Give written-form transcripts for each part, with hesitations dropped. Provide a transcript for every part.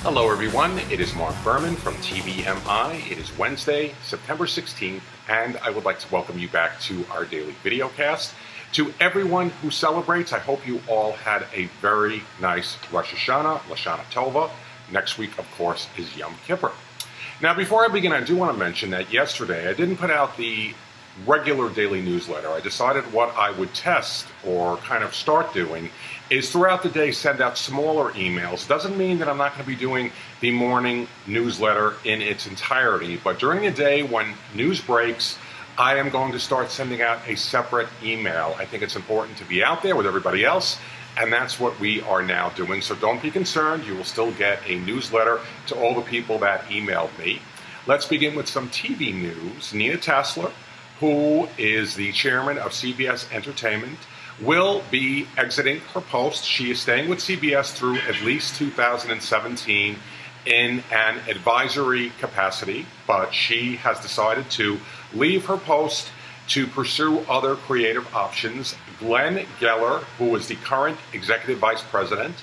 Hello everyone, it is Mark Berman from TVMI. It is Wednesday, September 16th, and I would like to welcome you back to our daily videocast. To everyone who celebrates, I hope you all had a very nice Rosh Hashanah, Lashana Tova. Next week, of course, is Yom Kippur. Now, before I begin, I do want to mention that yesterday I didn't put out the regular daily newsletter. I decided what I would test or kind of start doing is throughout the day send out smaller emails. Doesn't mean that I'm not going to be doing the morning newsletter in its entirety, but during the day when news breaks, I am going to start sending out a separate email. I think it's important to be out there with everybody else, and that's what we are now doing. So don't be concerned. You will still get a newsletter to all the people that emailed me. Let's begin with some TV news. Nina Tassler, who is the chairman of CBS Entertainment, will be exiting her post. She is staying with CBS through at least 2017 in an advisory capacity, but she has decided to leave her post to pursue other creative options. Glenn Geller, who is the current executive vice president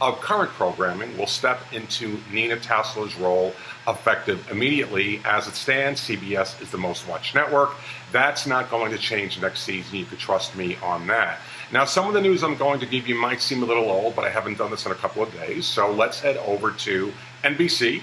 of current programming, will step into Nina Tassler's role effective immediately. As it stands, CBS is the most watched network. That's not going to change next season. You could trust me on that. Now, some of the news I'm going to give you might seem a little old, but I haven't done this in a couple of days. So let's head over to NBC.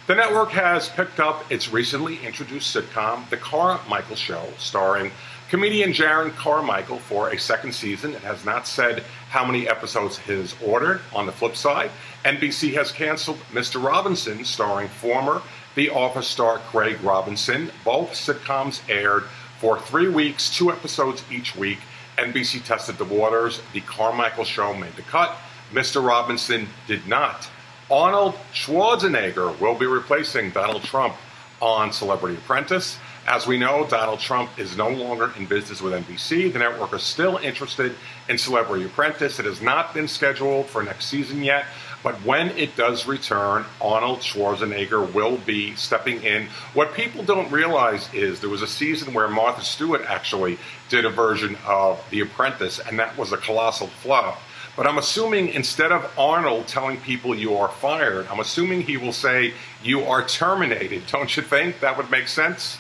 The network has picked up its recently introduced sitcom, The Carmichael Show, starring comedian Jaron Carmichael, for a second season. It has not said how many episodes it has ordered. On the flip side, NBC has canceled Mr. Robinson, starring former The Office star Craig Robinson. Both sitcoms aired for 3 weeks, 2 episodes each week. NBC tested the waters. The Carmichael Show made the cut. Mr. Robinson did not. Arnold Schwarzenegger will be replacing Donald Trump on Celebrity Apprentice. As we know, Donald Trump is no longer in business with NBC. The network is still interested in Celebrity Apprentice. It has not been scheduled for next season yet, but when it does return, Arnold Schwarzenegger will be stepping in. What people don't realize is there was a season where Martha Stewart actually did a version of The Apprentice, and that was a colossal flop. But I'm assuming instead of Arnold telling people you are fired, I'm assuming he will say you are terminated. Don't you think that would make sense?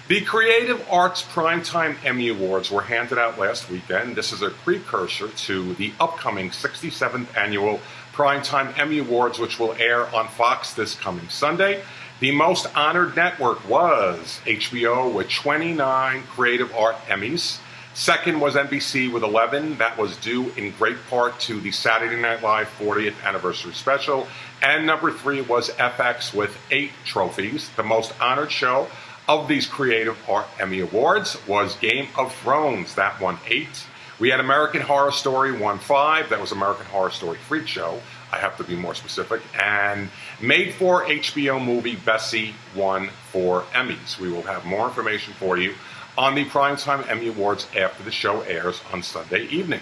The Creative Arts Primetime Emmy Awards were handed out last weekend. This is a precursor to the upcoming 67th annual Primetime Emmy Awards, which will air on Fox this coming Sunday. The most honored network was HBO with 29 Creative Art Emmys. Second was NBC with 11. That was due in great part to the Saturday Night Live 40th anniversary special. And number 3 was FX with 8 trophies. The most honored show of these Creative Art Emmy Awards was Game of Thrones. That won 8. We had American Horror Story won 5. That was American Horror Story Freak Show. I have to be more specific. And Made for HBO movie Bessie won 4 Emmys. We will have more information for you on the Primetime Emmy Awards after the show airs on Sunday evening.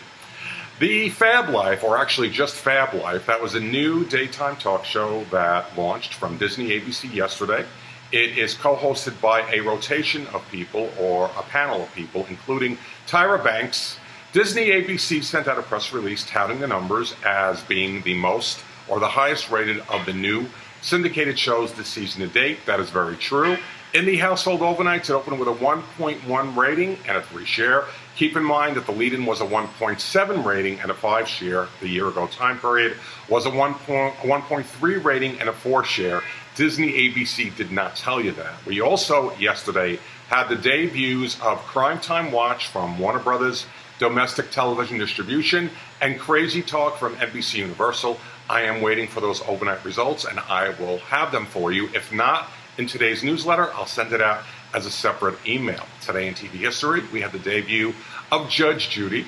The FABLife, or actually just FABLife, that was a new daytime talk show that launched from Disney ABC yesterday. It is co-hosted by a rotation of people, or a panel of people, including Tyra Banks. Disney ABC sent out a press release touting the numbers as being the most or the highest rated of the new syndicated shows this season to date. That is very true. In the household overnights, it opened with a 1.1 rating and a 3 share. Keep in mind that the lead-in was a 1.7 rating and a 5 share. The year-ago time period was a 1.3 rating and a 4 share. Disney ABC did not tell you that. We also, yesterday, had the debuts of Crime Time Watch from Warner Brothers Domestic Television Distribution and Crazy Talk from NBC Universal. I am waiting for those overnight results, and I will have them for you. If not, in today's newsletter, I'll send it out as a separate email. Today in TV history, we had the debut of Judge Judy,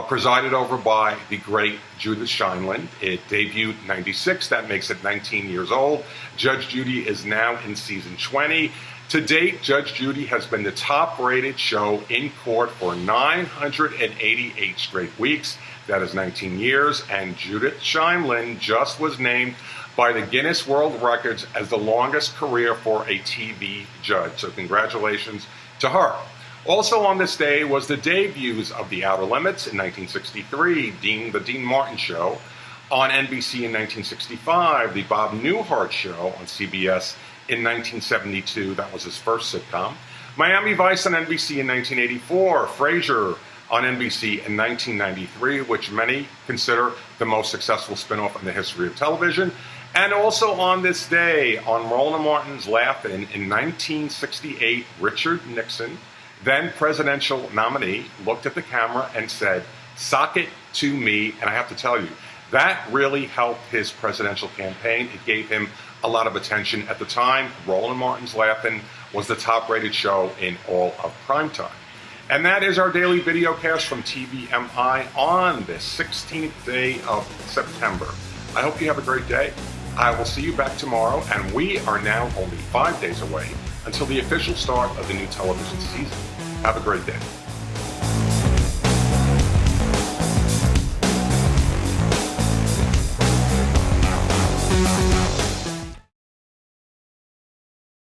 presided over by the great Judith Scheinland. It debuted in '96. That makes it 19 years old. Judge Judy is now in season 20. To date, Judge Judy has been the top-rated show in court for 988 straight weeks. That is 19 years. And Judith Scheinland just was named by the Guinness World Records as the longest career for a TV judge. So congratulations to her. Also on this day was the debuts of The Outer Limits in 1963, The Dean Martin Show, On NBC in 1965, the Bob Newhart Show on CBS in 1972. That was his first sitcom. Miami Vice on NBC in 1984. Frasier on NBC in 1993, which many consider the most successful spinoff in the history of television. And also on this day, on Roland Martin's Laugh-In in 1968, Richard Nixon, then presidential nominee, looked at the camera and said, "Sock it to me." And I have to tell you, that really helped his presidential campaign. It gave him a lot of attention. At the time, Roland Martin's Laugh-In was the top-rated show in all of primetime. And that is our daily video cast from TVMI on the 16th day of September. I hope you have a great day. I will see you back tomorrow, and we are now only 5 days away until the official start of the new television season. Have a great day.